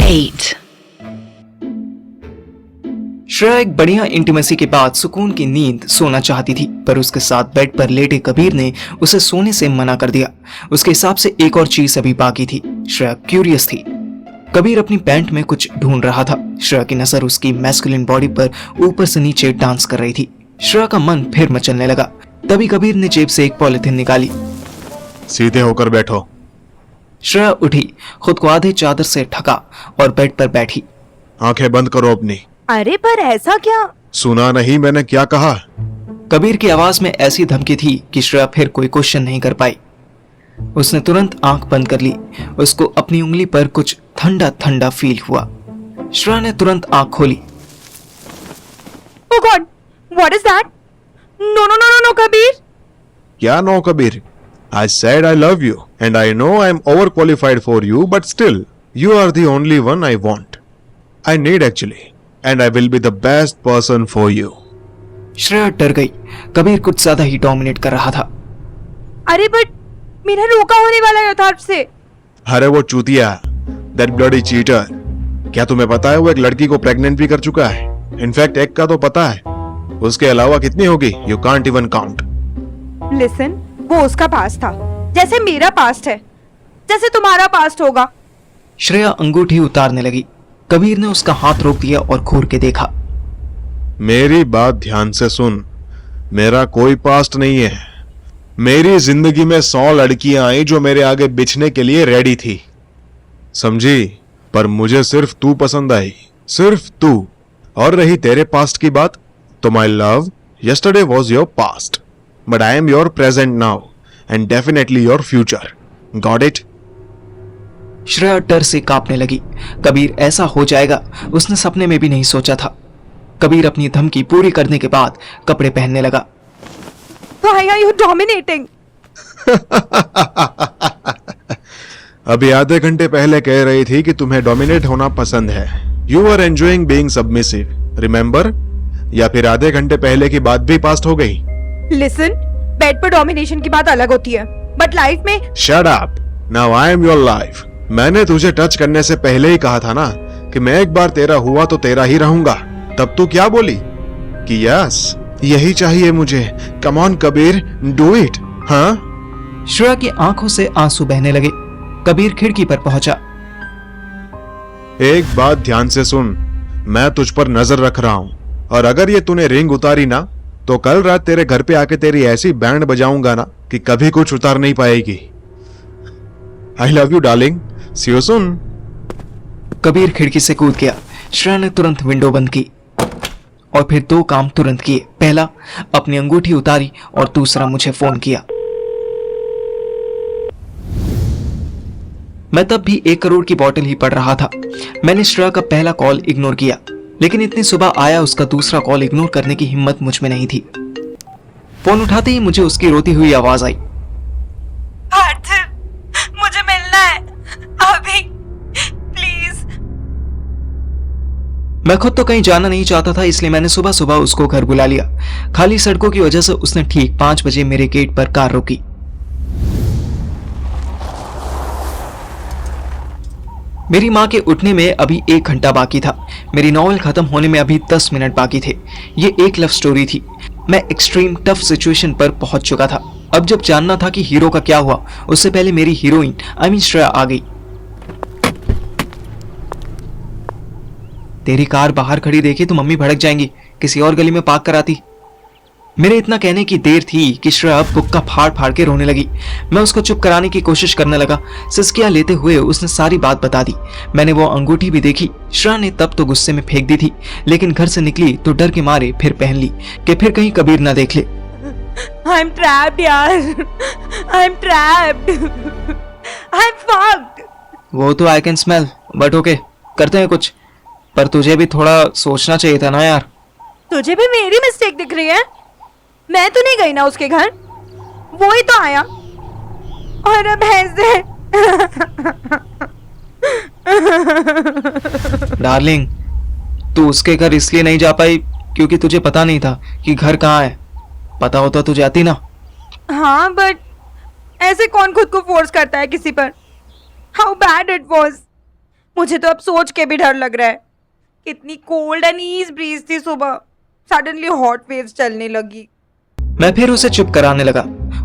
8. श्रेया एक बढ़िया इंटीमेसी के बाद सुकून की नींद सोना चाहती थी, पर उसके साथ बेड पर लेटे कबीर ने उसे सोने से मना कर दिया। उसके हिसाब से एक और चीज अभी बाकी थी। श्रेया क्यूरियस थी। कबीर अपनी पैंट में कुछ ढूंढ रहा था। श्रेया की नजर उसकी मैस्कुलिन बॉडी पर ऊपर से नीचे डांस कर रही थी। श्रेया का मन फिर मचलने लगा। तभी कबीर ने जेब से एक पॉलिथीन निकाली। सीधे होकर बैठो। श्रेया उठी, खुद को आधे चादर से ढका और बेड पर बैठी। आंखें बंद करो अपनी। अरे पर ऐसा क्या? सुना नहीं मैंने क्या कहा? कबीर की आवाज में ऐसी धमकी थी कि श्रेया फिर कोई क्वेश्चन नहीं कर पाई। उसने तुरंत आंख बंद कर ली। उसको अपनी उंगली पर कुछ ठंडा ठंडा फील हुआ। श्रेया ने तुरंत आंख खोली। Oh God, what is that? No, Kabir. क्या no Kabir? I said I love you and I know I'm overqualified for you, but still you are the only one I want. I need actually, and I will be the best person for you. Shreya डर गई। कबीर कुछ ज्यादा ही dominate कर रहा था। अरे but मेरा रोका होने वाला है यथार्थ से। अरे वो चूतिया, that bloody cheater. क्या तुम्हें पता है वो एक लड़की को प्रेग्नेंट भी कर चुका है? इनफैक्ट एक का तो पता है। उसके अलावा कितनी होगी? You can't even count. Listen, वो उसका पास्ट था, जैसे मेरा पास्ट है, जैसे तुम्हारा पास्ट होगा। श्रेया अंगूठी उतारने लगी। कबीर ने उसका हाथ रोक दिया और घूर के देखा। मेरी बात ध्यान से सुन। मेरा कोई पास्ट नहीं है। मेरी जिंदगी में 100 लड़कियां आई जो मेरे आगे बिछने के लिए रेडी थी, समझी? पर मुझे सिर्फ तू पसंद आई, सिर्फ तू। और रही तेरे पास्ट की बात, तो my love, yesterday was your past, but I am your present now and definitely your future. Got it? Shreya डर से कांपने लगी। कबीर ऐसा हो जाएगा उसने सपने में भी नहीं सोचा था। कबीर अपनी धमकी पूरी करने के बाद कपड़े पहनने लगा। Why are you dominating? अभी आधे घंटे पहले कह रही थी कि तुम्हें डोमिनेट होना पसंद है। You are enjoying being submissive, remember? या फिर आधे घंटे पहले की बात भी पास्ट हो गई? Listen, बेड पर डोमिनेशन की बात अलग होती है, बट लाइफ में। Shut up. Now I am your life. मैंने तुझे टच करने से पहले ही कहा था ना कि मैं एक बार तेरा हुआ तो तेरा ही रहूंगा। तब तू क्या बोली? कि यस, यही चाहिए मुझे। Come on Kabir, do it. हाँ? श्रेया की आंखों से आंसू बहने लगे। कबीर खिड़की पर पहुंचा। एक बात ध्यान से सुन, मैं तुझ पर नजर रख रहा हूं, और अगर ये तूने रिंग उतारी ना, तो कल रात तेरे घर पे आके तेरी ऐसी बैंड बजाऊंगा ना कि कभी कुछ उतार नहीं पाएगी। I love you darling, see you soon. Kabir खिड़की से कूद गया। श्रेया ने तुरंत विंडो बंद की और फिर 2 काम तुरंत किए। पहला, अपनी अंगूठी उतारी और दूसरा, मुझे फोन किया। मैं तब भी 1 करोड़ की बोतल ही पढ़ रहा था। मैंने श्रेया का पहला कॉल इग्नोर किया, लेकिन इतनी सुबह आया उसका दूसरा कॉल इग्नोर करने की हिम्मत मुझ में नहीं थी। फोन उठाते ही मुझे उसकी रोती हुई आवाज आई। पार्थिव, मुझे मिलना है अभी, प्लीज। मैं खुद तो कहीं जाना नहीं चाहता था, इसलिए मैंने सुबह सुबह उसको घर बुला लिया। खाली सड़कों की वजह से उसने ठीक 5 बजे मेरे गेट पर कार रोकी। मेरी माँ के उठने में अभी 1 घंटा बाकी था। मेरी नॉवेल खत्म होने में अभी 10 मिनट बाकी थे। ये एक लव स्टोरी थी। मैं एक्सट्रीम टफ सिचुएशन पर पहुंच चुका था। अब जब जानना था कि हीरो का क्या हुआ, उससे पहले मेरी हीरोइन श्रेया आ गई। तेरी कार बाहर खड़ी देखी तो मम्मी भड़क जाएंगी, किसी और गली में पार्क कराती। मेरे इतना कहने की देर थी कि श्रेया बुक्का फाड़ फाड़ के रोने लगी। मैं उसको चुप कराने की कोशिश करने लगा। सिसकियां लेते हुए उसने सारी बात बता दी। मैंने वो अंगूठी भी देखी। श्रेया ने तब तो गुस्से में फेंक दी थी, लेकिन घर से निकली तो डर के मारे फिर पहन ली कि फिर कहीं कबीर ना देख ले। I'm trapped यार, I'm trapped, I'm fucked. वो तो I can smell, but okay, करते हैं कुछ। पर तुझे भी थोड़ा सोचना चाहिए था ना यार। तुझे भी मेरी मिस्टेक दिख रही है? मैं तो नहीं गई ना उसके घर, वो ही तो आया। और अब ऐसे। डार्लिंग, तू उसके घर इसलिए नहीं जा पाई क्योंकि तुझे पता नहीं था कि घर कहाँ है। पता होता तो जाती ना। हाँ, बट ऐसे कौन खुद को फोर्स करता है किसी पर? How bad it was. मुझे तो अब सोच के भी डर लग रहा है। कितनी कोल्ड एंड ईज ब्रीज थी सुबह, सडनली हॉट वेव्स चलने लगी। मैं फिर उसे चुप कराने लगा।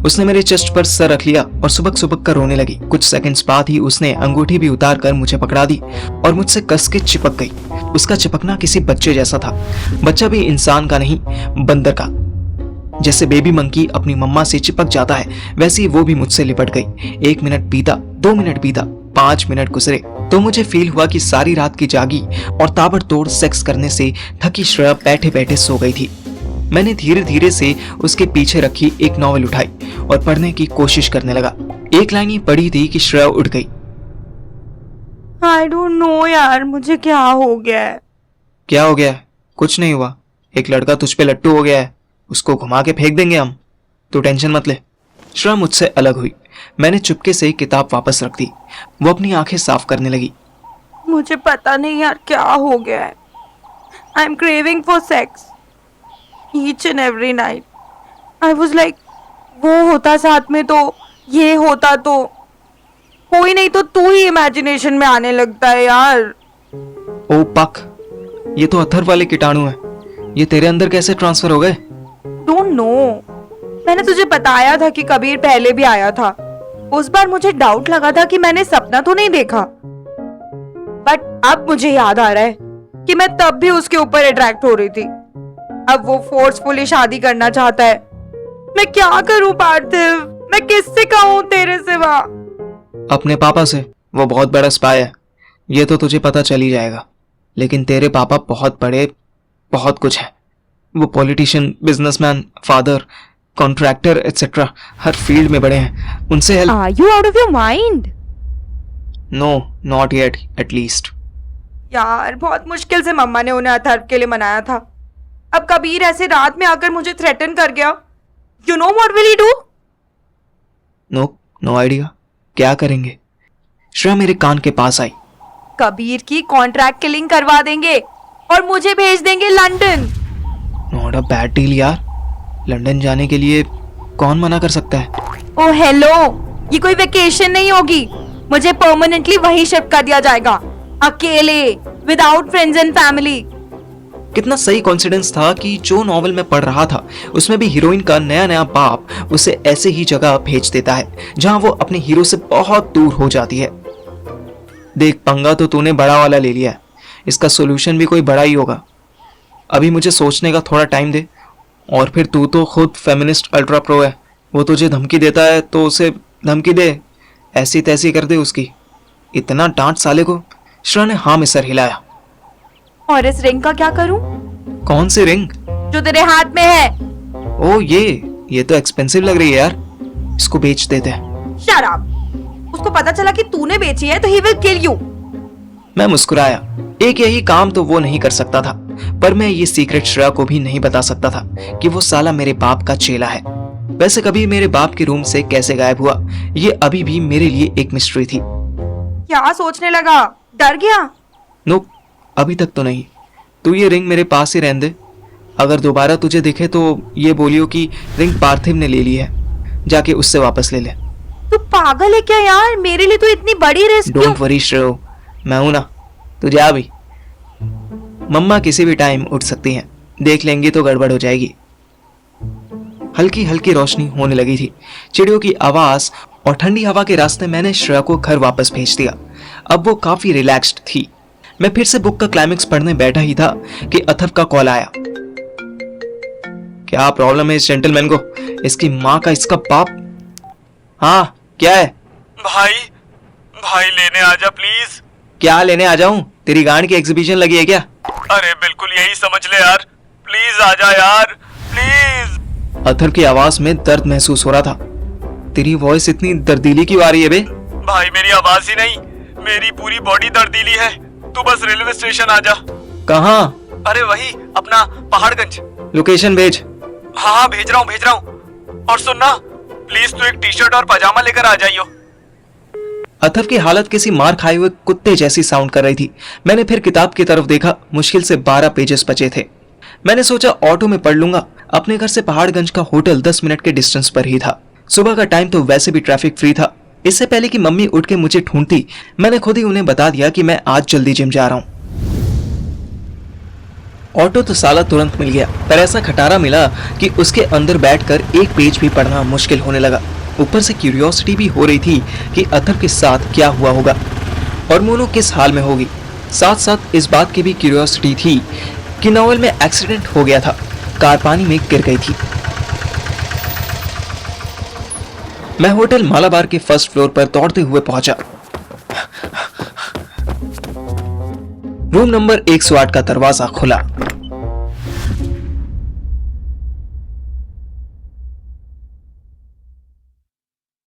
उसने मेरे चेस्ट पर सर रख लिया और सुबक सुबक कर रोने लगी। कुछ सेकंड्स बाद ही उसने अंगूठी भी उतार कर मुझे पकड़ा दी और मुझसे कस के चिपक गई। उसका चिपकना किसी बच्चे जैसा था। बच्चा भी इंसान का नहीं, बंदर का। जैसे बेबी मंकी अपनी मम्मा से चिपक जाता है, वैसे ही वो भी मुझसे लिपट गई। 1 मिनट बीता, 2 मिनट बीता, 5 मिनट गुजरे तो मुझे फील हुआ कि सारी रात की जागी और ताबड़तोड़ सेक्स करने से थकी श्रेया बैठे बैठे सो गई थी। मैंने धीरे धीरे से उसके पीछे रखी एक नॉवेल उठाई और पढ़ने की कोशिश करने लगा। एक लाइन ही पढ़ी थी कि श्रेया उठ गई। आई डोंट नो यार, मुझे क्या हो गया है। क्या हो गया है? कुछ नहीं हुआ। एक लड़का तुझ पे लट्टू हो गया है, उसको घुमा के फेंक देंगे हम, तू टेंशन मत ले। श्रेया मुझसे अलग हुई। मैंने चुपके से किताब वापस रख दी। वो अपनी आंखें साफ करने लगी। मुझे पता नहीं यार क्या हो गया है। I am craving for sex each and every night. I was like, वो होता साथ में तो ये होता तो, कोई नहीं तो तू ही इमेजिनेशन में आने लगता है यार। ओ पक, ये तो अथर वाले कीटाणु हैं। ये तेरे अंदर कैसे ट्रांसफर हो गए? डोंट नो, मैंने तुझे बताया था कि कबीर पहले भी आया था। उस बार मुझे डाउट लगा था कि मैंने सपना तो नहीं देखा, बट अब मुझे याद आ रहा है कि मैं तब भी उसके ऊपर अट्रैक्ट हो रही थी। अब वो फोर्सफुली शादी करना चाहता है। मैं क्या करूं पार्थिव, मैं किससे कहूं तेरे सिवा? अपने पापा से। वो बहुत बड़ा स्पाई है, ये तो तुझे पता चल ही जाएगा। लेकिन तेरे पापा बहुत बड़े, बहुत कुछ है। वो politician, businessman, father, contractor etcetera, हर फील्ड में बड़े हैं। उनसे help. Are you out of your mind? No, not yet, at least. यार बहुत मुश्किल से मम्मा ने उन्हें अथर्व के लिए मनाया था। अब कबीर ऐसे रात में आकर मुझे थ्रेटन कर गया। You know what will he do? No idea. क्या करेंगे? श्रेया मेरे कान के पास आई। कबीर की कॉन्ट्रैक्ट किलिंग करवा देंगे और मुझे भेज देंगे London. Not a bad deal यार। लंदन जाने के लिए कौन मना कर सकता है? ओ हेलो, ये कोई वेकेशन नहीं होगी। मुझे परमानेंटली वहीं शिफ्ट कर दिया जाएगा, अकेले, विदाउट फ्रेंड्स एंड फैमिली। कितना सही कॉन्फिडेंस था कि जो नॉवेल में पढ़ रहा था उसमें भी हीरोइन का नया नया बाप उसे ऐसे ही जगह भेज देता है जहां वो अपने हीरो से बहुत दूर हो जाती है। देख, पंगा तो तूने बड़ा वाला ले लिया है, इसका सोल्यूशन भी कोई बड़ा ही होगा। अभी मुझे सोचने का थोड़ा टाइम दे। और फिर तू तो खुद फेमिनिस्ट अल्ट्रा प्रो है। वो तुझे धमकी देता है तो उसे धमकी दे, ऐसी तैसी कर दे उसकी। इतना डांट साले को। श्रेया ने हाँ में सर हिलाया। और इस रिंग का क्या करूं? कौन सी रिंग? जो तेरे हाथ में है। ओ ये तो एक्सपेंसिव लग रही है यार, इसको बेच देते हैं। Shut up. उसको पता चला कि तूने बेची है तो ही विल किल यू। मैं मुस्कुराया। एक यही काम तो वो नहीं कर सकता था, पर मैं ये सीक्रेट श्रेया को भी नहीं बता सकता था कि वो साला मेरे बाप का चेला है। वैसे कभी मेरे बाप के रूम से कैसे गायब हुआ, ये अभी भी मेरे लिए एक मिस्ट्री थी। क्या सोचने लगा? डर गया? नो, अभी तक तो नहीं। तू ये रिंग मेरे पास ही रहने दे। अगर दोबारा तुझे दिखे तो ये बोलियो कि रिंग पार्थिव ने ले ली है, जाके उससे वापस ले ले। तू पागल है क्या यार? मेरे लिए तो इतनी बड़ी रिस्क क्यों? डोंट वरी श्रेयो, मैं हूं ना, तू जा भी। मम्मा किसी भी टाइम उठ सकती हैं, देख लेंगी तो गड़बड़ हो जाएगी। हल्की हल्की रोशनी होने लगी थी। चिड़ियों की आवाज और ठंडी हवा के रास्ते मैंने श्रेया को घर वापस भेज दिया। अब वो काफी रिलैक्स्ड थी। मैं फिर से बुक का क्लाइमेक्स पढ़ने बैठा ही था कि अथर्व का कॉल आया। क्या प्रॉब्लम है इस जेंटलमैन को? इसकी माँ का इसका बाप। हाँ, क्या है? भाई लेने आजा प्लीज। क्या लेने आ जाऊं? तेरी गांड की एग्जीबिशन लगी है क्या? अरे बिल्कुल यही समझ ले यार, प्लीज आजा यार, प्लीज। अथर्व की आवाज में दर्द महसूस हो रहा था। तेरी वॉइस इतनी दर्दीली क्यों आ रही है बे? भाई मेरी आवाज ही नहीं, मेरी पूरी बॉडी दर्दीली है। तू बस रेलवे स्टेशन आजा। कहाँ? अरे वही अपना पहाड़गंज। लोकेशन भेज। हाँ भेज रहा हूँ। और सुनना, प्लीज तू एक टी शर्ट और पजामा लेकर आ जाइयो। अथर्व की हालत किसी मार खाए हुए कुत्ते जैसी साउंड कर रही थी। मैंने फिर किताब की तरफ देखा। मुश्किल से 12 पेजेस बचे थे। मैंने सोचा ऑटो में पढ़ लूंगा। अपने घर से पहाड़गंज का होटल 10 मिनट के डिस्टेंस पर ही था। सुबह का टाइम तो वैसे भी ट्रैफिक फ्री था। इससे पहले कि मम्मी उठ के मुझे ढूंढती, मैंने खुद ही उन्हें बता दिया कि मैं आज जल्दी जिम जा रहा हूं। ऑटो तो साला तुरंत मिल गया, पर ऐसा खटारा मिला कि उसके अंदर बैठकर एक पेज भी पढ़ना मुश्किल होने लगा। ऊपर से क्यूरियोसिटी भी हो रही थी कि अथर के साथ क्या हुआ होगा और मोनू किस हाल में होगी। साथ साथ इस बात की भी क्यूरियोसिटी थी कि नोवेल में एक्सीडेंट हो गया था, कार पानी में गिर गई थी। मैं होटल मालाबार के फर्स्ट फ्लोर पर दौड़ते हुए पहुंचा। रूम नंबर 108 का दरवाजा खुला।